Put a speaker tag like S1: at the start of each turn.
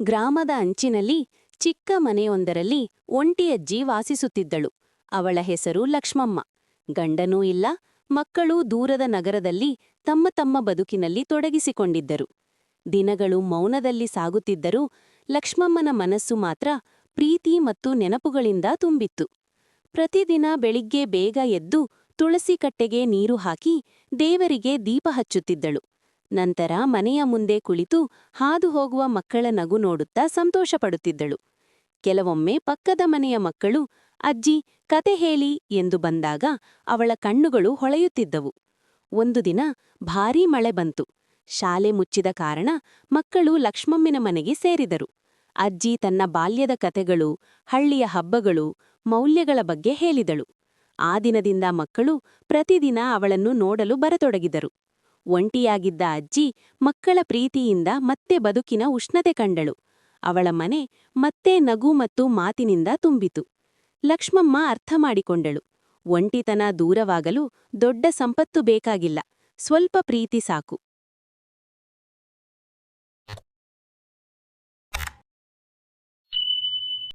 S1: ಗ್ರಾಮದ ಅಂಚಿನಲ್ಲಿ ಚಿಕ್ಕ ಮನೆಯೊಂದರಲ್ಲಿ ಒಂಟಿಯಜ್ಜಿ ವಾಸಿಸುತ್ತಿದ್ದಳು. ಅವಳ ಹೆಸರು ಲಕ್ಷ್ಮಮ್ಮ. ಗಂಡನೂ ಇಲ್ಲ, ಮಕ್ಕಳೂ ದೂರದ ನಗರದಲ್ಲಿ ತಮ್ಮ ತಮ್ಮ ಬದುಕಿನಲ್ಲಿ ತೊಡಗಿಸಿಕೊಂಡಿದ್ದರು. ದಿನಗಳು ಮೌನದಲ್ಲಿ ಸಾಗುತ್ತಿದ್ದರೂ ಲಕ್ಷ್ಮಮ್ಮನ ಮನಸ್ಸು ಮಾತ್ರ ಪ್ರೀತಿ ಮತ್ತು ನೆನಪುಗಳಿಂದ ತುಂಬಿತ್ತು. ಪ್ರತಿದಿನ ಬೆಳಿಗ್ಗೆ ಬೇಗ ಎದ್ದು ತುಳಸಿ ಕಟ್ಟೆಗೆ ನೀರು ಹಾಕಿ ದೇವರಿಗೆ ದೀಪ ಹಚ್ಚುತ್ತಿದ್ದಳು. ನಂತರ ಮನೆಯ ಮುಂದೆ ಕುಳಿತು ಹಾದು ಹೋಗುವ ಮಕ್ಕಳ ನಗು ನೋಡುತ್ತಾ ಸಂತೋಷಪಡುತ್ತಿದ್ದಳು. ಕೆಲವೊಮ್ಮೆ ಪಕ್ಕದ ಮನೆಯ ಮಕ್ಕಳು ಅಜ್ಜಿ ಕತೆ ಹೇಳಿ ಎಂದು ಬಂದಾಗ ಅವಳ ಕಣ್ಣುಗಳು ಹೊಳೆಯುತ್ತಿದ್ದವು. ಒಂದು ದಿನ ಭಾರೀ ಮಳೆ ಬಂತು. ಶಾಲೆ ಮುಚ್ಚಿದ ಕಾರಣ ಮಕ್ಕಳು ಲಕ್ಷ್ಮಮ್ಮನ ಮನೆಗೆ ಸೇರಿದರು. ಅಜ್ಜಿ ತನ್ನ ಬಾಲ್ಯದ ಕತೆಗಳು, ಹಳ್ಳಿಯ ಹಬ್ಬಗಳು, ಮೌಲ್ಯಗಳ ಬಗ್ಗೆ ಹೇಳಿದಳು. ಆ ದಿನದಿಂದ ಮಕ್ಕಳು ಪ್ರತಿದಿನ ಅವಳನ್ನು ನೋಡಲು ಬರತೊಡಗಿದರು. ಒಂಟಿಯಾಗಿದ್ದ ಅಜ್ಜಿ ಮಕ್ಕಳ ಪ್ರೀತಿಯಿಂದ ಮತ್ತೆ ಬದುಕಿನ ಉಷ್ಣತೆ ಕಂಡಳು. ಅವಳ ಮನೆ ಮತ್ತೆ ನಗು ಮತ್ತು ಮಾತಿನಿಂದ ತುಂಬಿತು. ಲಕ್ಷ್ಮಮ್ಮ ಅರ್ಥ ಮಾಡಿಕೊಂಡಳು. ಒಂಟಿತನ ದೂರವಾಗಲು ದೊಡ್ಡ ಸಂಪತ್ತು ಬೇಕಾಗಿಲ್ಲ, ಸ್ವಲ್ಪ ಪ್ರೀತಿ ಸಾಕು.